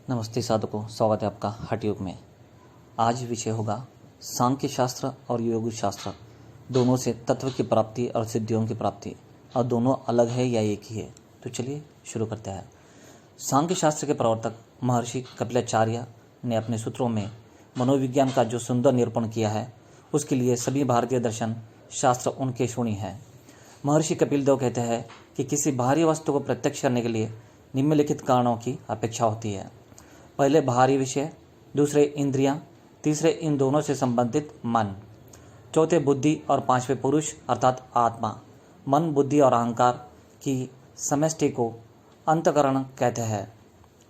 नमस्ते साधकों, स्वागत है आपका हठ योग में। आज विषय होगा सांख्य शास्त्र और योग शास्त्र दोनों से तत्व की प्राप्ति और सिद्धियों की प्राप्ति, और दोनों अलग है या एक ही है। तो चलिए शुरू करते हैं। सांख्य शास्त्र के प्रवर्तक महर्षि कपिलाचार्य ने अपने सूत्रों में मनोविज्ञान का जो सुंदर निरूपण किया है, उसके लिए सभी भारतीय दर्शन शास्त्र उनके ऋणी हैं। महर्षि कपिल देव कहते हैं कि किसी बाहरी वस्तु को प्रत्यक्ष करने के लिए निम्नलिखित कारणों की अपेक्षा होती है। पहले बाहरी विषय, दूसरे इंद्रियां, तीसरे इन दोनों से संबंधित मन, चौथे बुद्धि और पांचवे पुरुष अर्थात आत्मा। मन, बुद्धि और अहंकार की समष्टि को अंतःकरण कहते हैं।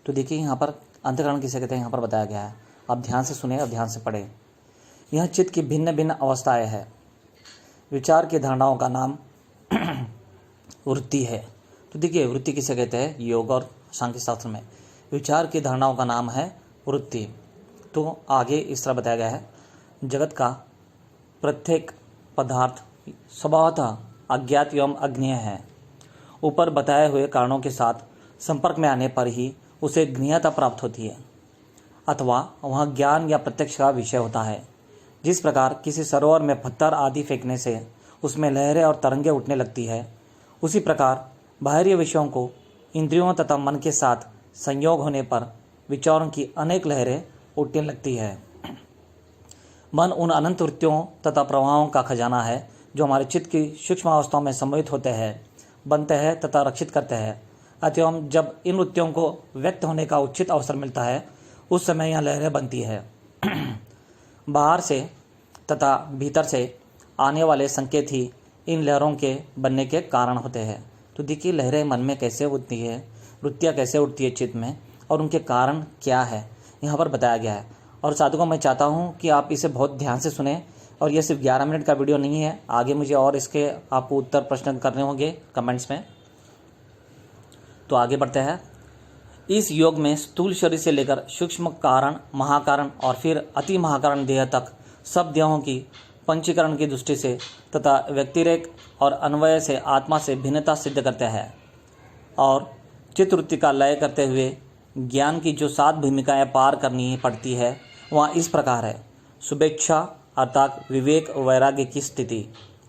तो देखिए यहाँ पर अंतःकरण किसे कहते हैं, यहाँ पर बताया गया है। आप ध्यान से सुने और ध्यान से पढ़ें। यह चित्त की भिन्न भिन्न अवस्थाएं हैं। विचार की धारणाओं का नाम वृत्ति है। तो देखिए वृत्ति किसे कहते हैं, योग और सांख्य शास्त्र में विचार की धारणाओं का नाम है वृत्ति। तो आगे इस तरह बताया गया है, जगत का प्रत्येक पदार्थ स्वभावतः अज्ञात एवं अज्ञेय है। ऊपर बताए हुए कारणों के साथ संपर्क में आने पर ही उसे ज्ञेयता प्राप्त होती है, अथवा वह ज्ञान या प्रत्यक्ष का विषय होता है। जिस प्रकार किसी सरोवर में पत्थर आदि फेंकने से उसमें लहरें और तरंगें उठने लगती है, उसी प्रकार बाहरी विषयों को इंद्रियों तथा मन के साथ संयोग होने पर विचारों की अनेक लहरें उठने लगती है। मन उन अनंत वृत्तियों तथा प्रवाहों का खजाना है जो हमारे चित्त की सूक्ष्म अवस्थाओं में सम्मिलित होते हैं, बनते हैं तथा रक्षित करते हैं। अतः जब इन वृत्तियों को व्यक्त होने का उचित अवसर मिलता है, उस समय यह लहरें बनती है। बाहर से तथा भीतर से आने वाले संकेत ही इन लहरों के बनने के कारण होते हैं। तो देखिए लहरें मन में कैसे उठती है, वृत्तियाँ कैसे उठती है चित्त में, और उनके कारण क्या है, यहाँ पर बताया गया है। और साधकों, मैं चाहता हूँ कि आप इसे बहुत ध्यान से सुने। और ये सिर्फ 11 मिनट का वीडियो नहीं है, आगे मुझे और इसके आपको उत्तर प्रश्न करने होंगे कमेंट्स में। तो आगे बढ़ते हैं। इस योग में स्थूल शरीर से लेकर सूक्ष्म कारण, महाकारण और फिर अति महाकारण देह तक सब देहों की पंचीकरण की दृष्टि से तथा व्यक्तिरेक और अन्वय से आत्मा से भिन्नता सिद्ध करते हैं। और चित्तवृत्ति का लय करते हुए ज्ञान की जो 7 भूमिकाएं पार करनी पड़ती है, वह इस प्रकार है। शुभेच्छा अर्थात विवेक वैराग्य की स्थिति,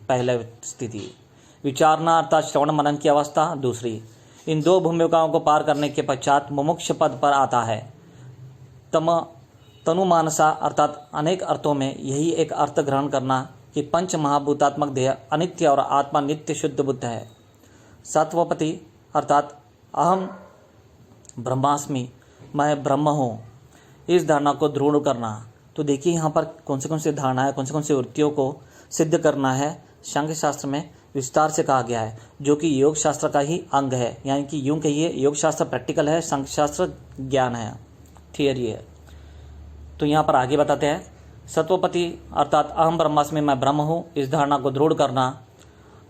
पहले स्थिति। विचारना अर्थात श्रवण मनन की अवस्था, दूसरी। इन 2 भूमिकाओं को पार करने के पश्चात मुमुक्ष पद पर आता है। तनुमानसा अर्थात अनेक अर्थों में यही एक अर्थ ग्रहण करना कि पंच महाभूतात्मक देह अनित्य और आत्मा नित्य शुद्ध बुद्ध है। सत्वपति अर्थात अहम ब्रह्मास्मि, मैं ब्रह्म हूँ, इस धारणा को दृढ़ करना। तो देखिए यहाँ पर कौन से धारणा है, कौन से वृत्तियों को सिद्ध करना है, सांख्य शास्त्र में विस्तार से कहा गया है, जो कि योग शास्त्र का ही अंग है। यानी कि यूं कहिए योग शास्त्र प्रैक्टिकल है, सांख्य शास्त्र ज्ञान है, थियरी है। तो यहाँ पर आगे बताते हैं, सत्वपति अर्थात अहम ब्रह्मास्मि, मैं ब्रह्म हूँ, इस धारणा को दृढ़ करना।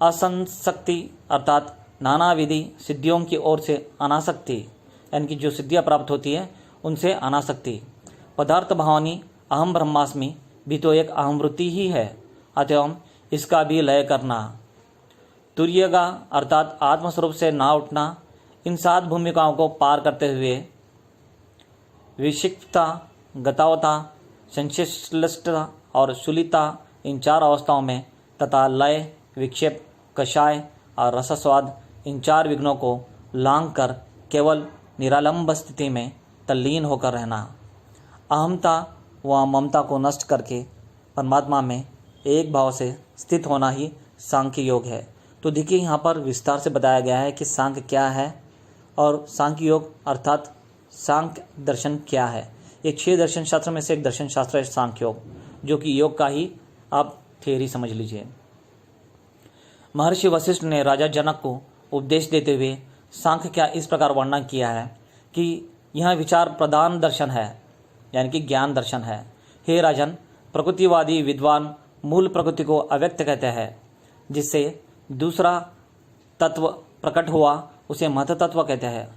असंशक्ति अर्थात नाना विधि सिद्धियों की ओर से अनासक्ति, यानी कि जो सिद्धियाँ प्राप्त होती है उनसे अनासक्ति। पदार्थ भावनी अहम ब्रह्मास्मि भी तो एक अहम वृत्ति ही है, अतः इसका भी लय करना। तुर्यगा अर्थात आत्मस्वरूप से ना उठना। इन 7 भूमिकाओं को पार करते हुए विक्षिप्तता, गतावता, संश्लिष्टता और शुलिता, इन 4 अवस्थाओं में तथा लय, विक्षेप, कषाय और रसस्वाद, इन 4 विघ्नों को लांघ कर केवल निरालंब स्थिति में तल्लीन होकर रहना। अहमता व ममता को नष्ट करके परमात्मा में एक भाव से स्थित होना ही सांख्य योग है। तो देखिए यहाँ पर विस्तार से बताया गया है कि सांख्य क्या है और सांख्य योग अर्थात सांख्य दर्शन क्या है। ये 6 दर्शन शास्त्र में से एक दर्शन शास्त्र है सांख्य योग, जो कि योग का ही आप थियरी समझ लीजिए। महर्षि वशिष्ठ ने राजा जनक को उपदेश देते हुए सांख्य क्या इस प्रकार वर्णन किया है कि यह विचार प्रधान दर्शन है, यानी कि ज्ञान दर्शन है। हे राजन, प्रकृतिवादी विद्वान मूल प्रकृति को अव्यक्त कहते हैं, जिससे दूसरा तत्व प्रकट हुआ उसे महत तत्व कहते हैं।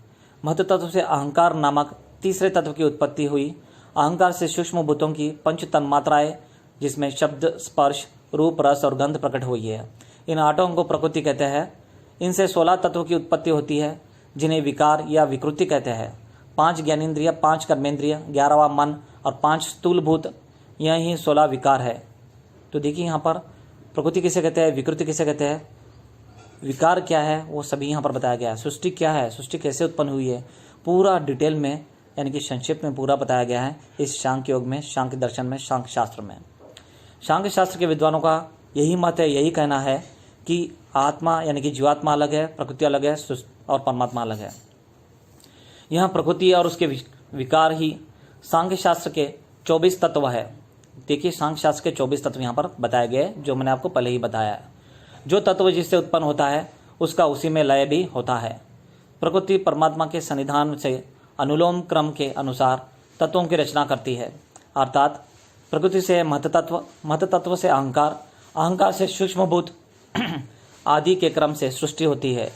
महत तत्व से अहंकार नामक तीसरे तत्व की उत्पत्ति हुई। अहंकार से सूक्ष्म भूतों की 5 तन्मात्राएं, जिसमें शब्द, स्पर्श, रूप, रस और गंध प्रकट हुई है। इन 8 को प्रकृति कहते हैं। इनसे 16 तत्व की उत्पत्ति होती है, जिन्हें विकार या विकृति कहते हैं। 5 ज्ञानेंद्रिय, 5 कर्मेंद्रिय, 11वां मन और 5 स्थूलभूत, यही 16 विकार है। तो देखिए यहाँ पर प्रकृति किसे कहते हैं, विकृति किसे कहते हैं, विकार क्या है, वो सभी यहाँ पर बताया गया है। सृष्टि क्या है, सृष्टि कैसे उत्पन्न हुई है, पूरा डिटेल में यानी कि संक्षिप्त में पूरा बताया गया है इस सांख्य योग में, सांख्य दर्शन में, सांख्य शास्त्र में। सांख्य शास्त्र के विद्वानों का यही मत है, यही कहना है कि आत्मा यानी कि जीवात्मा अलग है, प्रकृति अलग है और परमात्मा अलग है। यहाँ प्रकृति और उसके विकार ही सांख्य शास्त्र के 24 तत्व है। देखिए सांख्य शास्त्र के 24 तत्व यहाँ पर बताए गए, जो मैंने आपको पहले ही बताया है। जो तत्व जिससे उत्पन्न होता है उसका उसी में लय भी होता है। प्रकृति परमात्मा के सन्निधान से अनुलोम क्रम के अनुसार तत्वों की रचना करती है, अर्थात प्रकृति से महत्तत्व, महत्तत्व से अहंकार, अहंकार से सूक्ष्मभूत आदि के क्रम से सृष्टि होती है,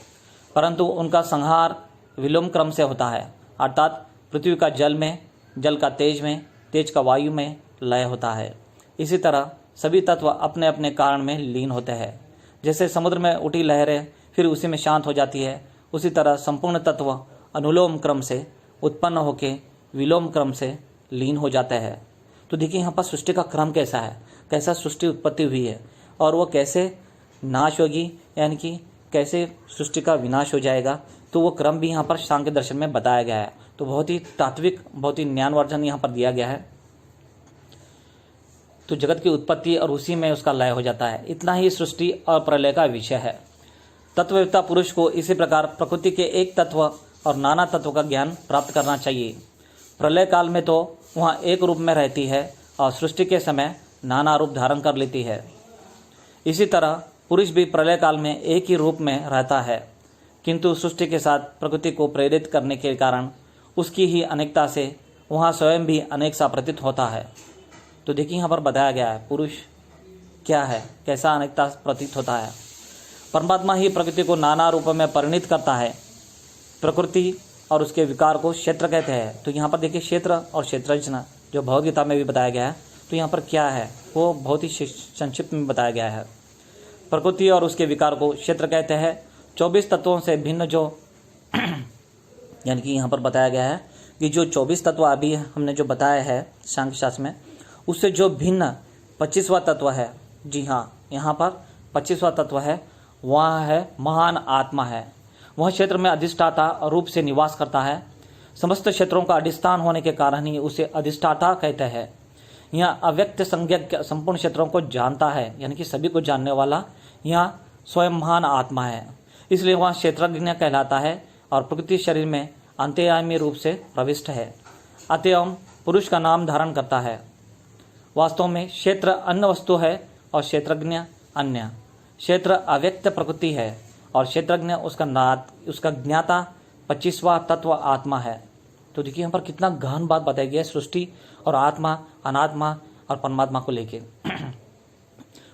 परंतु उनका संहार विलोम क्रम से होता है, अर्थात पृथ्वी का जल में, जल का तेज में, तेज का वायु में लय होता है। इसी तरह सभी तत्व अपने अपने कारण में लीन होते हैं। जैसे समुद्र में उठी लहरें फिर उसी में शांत हो जाती है, उसी तरह संपूर्ण तत्व अनुलोम क्रम से उत्पन्न होकर विलोम क्रम से लीन हो जाते हैं। तो देखिए यहाँ पर सृष्टि का क्रम कैसा है, कैसा सृष्टि उत्पत्ति हुई है और वो कैसे नाश होगी, यानी कि कैसे सृष्टि का विनाश हो जाएगा, तो वो क्रम भी यहाँ पर सांख्य दर्शन में बताया गया है। तो बहुत ही तात्विक, बहुत ही ज्ञानवर्धन यहाँ पर दिया गया है। तो जगत की उत्पत्ति और उसी में उसका लय हो जाता है। इतना ही सृष्टि और प्रलय का विषय है। तत्ववेत्ता पुरुष को इसी प्रकार प्रकृति के एक तत्व और नाना तत्व का ज्ञान प्राप्त करना चाहिए। प्रलय काल में तो वहाँ एक रूप में रहती है और सृष्टि के समय नाना रूप धारण कर लेती है। इसी तरह पुरुष भी प्रलय काल में एक ही रूप में रहता है, किंतु सृष्टि के साथ प्रकृति को प्रेरित करने के कारण उसकी ही अनेकता से वहाँ स्वयं भी अनेक सा प्रतीत होता है। तो देखिए यहाँ पर बताया गया है पुरुष क्या है, कैसा अनेकता प्रतीत होता है। परमात्मा ही प्रकृति को नाना रूप में परिणित करता है। प्रकृति और उसके विकार को क्षेत्र कहते हैं। तो यहाँ पर देखिए क्षेत्र और क्षेत्रज्ञ जो भगवद्गीता में भी बताया गया है, तो यहाँ पर क्या है वो बहुत ही संक्षिप्त में बताया गया है। प्रकृति और उसके विकार को क्षेत्र कहते हैं। 24 तत्वों से भिन्न जो यानी कि यहाँ पर बताया गया है कि जो 24 तत्व अभी हमने जो बताया है सांख्य शास्त्र में, उससे जो भिन्न 25वां तत्व है, जी हाँ यहाँ पर 25वां तत्व है, वह है महान आत्मा है। वह क्षेत्र में अधिष्ठाता रूप से निवास करता है। समस्त क्षेत्रों का अधिष्ठान होने के कारण ही उसे अधिष्ठाता कहते हैं। यहाँ अव्यक्त संज्ञक संपूर्ण क्षेत्रों को जानता है, यानी कि सभी को जानने वाला यहाँ स्वयं महान आत्मा है, इसलिए वह क्षेत्रज्ञ कहलाता है और प्रकृति शरीर में अंतर्यामी रूप से प्रविष्ट है, अतएव पुरुष का नाम धारण करता है। वास्तव में क्षेत्र अन्य वस्तु है और क्षेत्रज्ञ अन्य। क्षेत्र अव्यक्त प्रकृति है और क्षेत्रज्ञ उसका ज्ञाता 25वां तत्व आत्मा है। तो देखिए यहाँ पर कितना गहन बात बताई गई है सृष्टि और आत्मा, अनात्मा और परमात्मा को लेके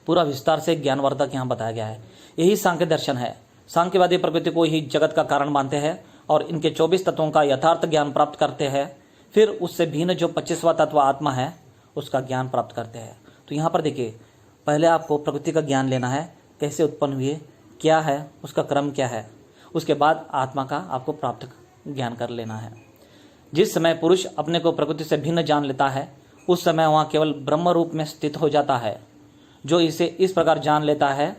पूरा विस्तार से ज्ञानवर्धक यहाँ बताया गया है। यही सांख्य दर्शन है। सांख्यवादी प्रकृति को ही जगत का कारण मानते हैं और इनके 24 तत्वों का यथार्थ ज्ञान प्राप्त करते हैं, फिर उससे भिन्न जो 25वां तत्व आत्मा है उसका ज्ञान प्राप्त करते हैं। तो यहाँ पर देखिए पहले आपको प्रकृति का ज्ञान लेना है, कैसे उत्पन्न हुई, क्या है, उसका क्रम क्या है, उसके बाद आत्मा का आपको प्राप्त ज्ञान कर लेना है। जिस समय पुरुष अपने को प्रकृति से भिन्न जान लेता है उस समय वहाँ केवल ब्रह्म रूप में स्थित हो जाता है। जो इसे इस प्रकार जान लेता है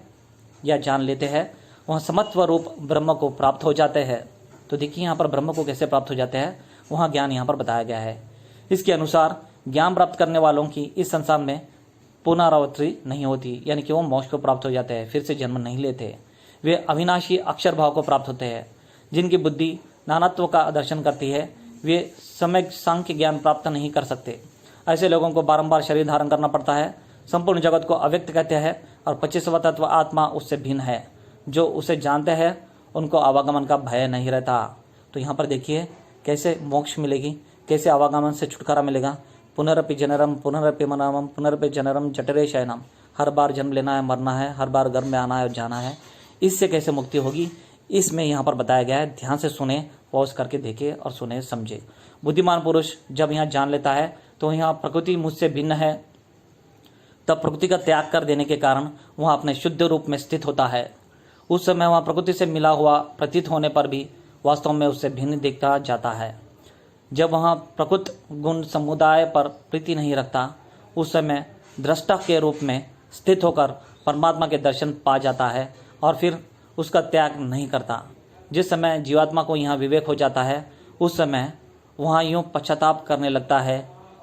या जान लेते हैं वह समत्व रूप ब्रह्म को प्राप्त हो जाते हैं। तो देखिए यहाँ पर ब्रह्म को कैसे प्राप्त हो जाते हैं, वहाँ ज्ञान यहाँ पर बताया गया है। इसके अनुसार ज्ञान प्राप्त करने वालों की इस संसार में पुनरावृत्ति नहीं होती, यानी कि वो मोक्ष को प्राप्त हो जाते हैं, फिर से जन्म नहीं लेते। वे अविनाशी अक्षर भाव को प्राप्त होते हैं। जिनकी बुद्धि नानात्व का दर्शन करती है वे सम्यक सांख्य ज्ञान प्राप्त नहीं कर सकते। ऐसे लोगों को बारंबार शरीर धारण करना पड़ता है। संपूर्ण जगत को अव्यक्त कहते हैं और 25वां तत्व आत्मा उससे भिन्न है। जो उसे जानते हैं उनको आवागमन का भय नहीं रहता। तो यहाँ पर देखिए कैसे मोक्ष मिलेगी, कैसे आवागमन से छुटकारा मिलेगा। पुनरपि जनरम पुनरपि मनरम पुनरपि जनरम जठरे शयनम, हर बार जन्म लेना है, मरना है, हर बार गर्भ में आना है और जाना है। इससे कैसे मुक्ति होगी, इसमें यहाँ पर बताया गया है। ध्यान से सुने, पॉज करके देखे और सुने समझे। बुद्धिमान पुरुष जब यहाँ जान लेता है तो यहाँ प्रकृति मुझसे भिन्न है, तब प्रकृति का त्याग कर देने के कारण वह अपने शुद्ध रूप में स्थित होता है। उस समय वह प्रकृति से मिला हुआ प्रतीत होने पर भी वास्तव में उससे भिन्न दिखता जाता है। जब वह प्रकृत गुण समुदाय पर प्रीति नहीं रखता, उस समय दृष्टा के रूप में स्थित होकर परमात्मा के दर्शन पा जाता है और फिर उसका त्याग नहीं करता। जिस समय जीवात्मा को यहाँ विवेक हो जाता है, उस समय वहाँ यूँ पश्चाताप करने लगता है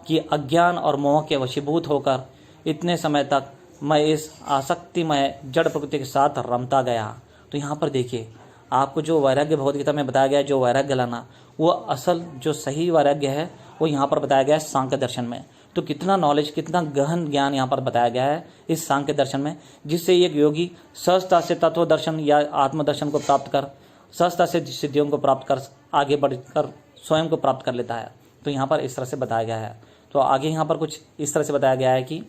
कि अज्ञान और मोह के वशीभूत होकर इतने समय तक मैं इस आसक्तिमय जड़ प्रकृति के साथ रमता गया। तो यहाँ पर देखिए, आपको जो वैराग्य भगवद गीता में बताया गया है, जो वैराग्य लाना, वो असल जो सही वैराग्य है वो यहाँ पर बताया गया है सांख्य दर्शन में। तो कितना नॉलेज, कितना गहन ज्ञान यहाँ पर बताया गया है इस सांख्य दर्शन में, जिससे एक योगी सहजता से तत्व दर्शन या आत्मदर्शन को प्राप्त कर, सहजता से सिद्धियों को प्राप्त कर, आगे बढ़कर स्वयं को प्राप्त कर लेता है। तो यहाँ पर इस तरह से बताया गया है। तो आगे यहाँ पर कुछ इस तरह से बताया गया है कि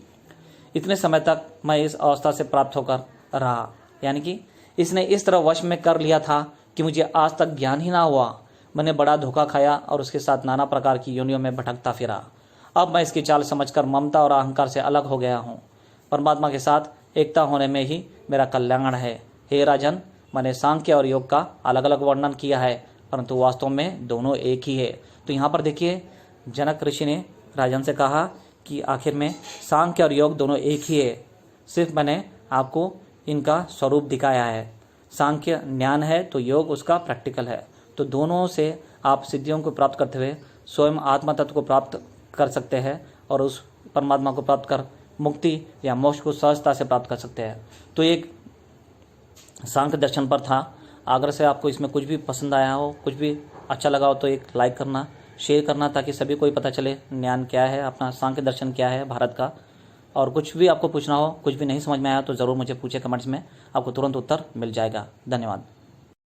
इतने समय तक मैं इस अवस्था से प्राप्त होकर रहा, यानी कि इसने इस तरह वश में कर लिया था कि मुझे आज तक ज्ञान ही ना हुआ। मैंने बड़ा धोखा खाया और उसके साथ नाना प्रकार की योनियों में भटकता फिरा। अब मैं इसकी चाल समझकर ममता और अहंकार से अलग हो गया हूँ। परमात्मा के साथ एकता होने में ही मेरा कल्याण है। हे राजन, मैंने सांख्य और योग का अलग अलग वर्णन किया है, परंतु वास्तव में दोनों एक ही है। तो यहाँ पर देखिए, जनक ऋषि ने राजन से कहा कि आखिर में सांख्य और योग दोनों एक ही है, सिर्फ मैंने आपको इनका स्वरूप दिखाया है। सांख्य ज्ञान है तो योग उसका प्रैक्टिकल है। तो दोनों से आप सिद्धियों को प्राप्त करते हुए स्वयं आत्मा तत्व को प्राप्त कर सकते हैं और उस परमात्मा को प्राप्त कर मुक्ति या मोक्ष को सहजता से प्राप्त कर सकते हैं। तो एक सांख्य दर्शन पर था। अगर से आपको इसमें कुछ भी पसंद आया हो, कुछ भी अच्छा लगा हो, तो एक लाइक करना, शेयर करना, ताकि सभी को ही पता चले ज्ञान क्या है, अपना सांख्य दर्शन क्या है भारत का। और कुछ भी आपको पूछना हो, कुछ भी नहीं समझ में आया तो ज़रूर मुझे पूछे कमेंट्स में, आपको तुरंत उत्तर मिल जाएगा। धन्यवाद।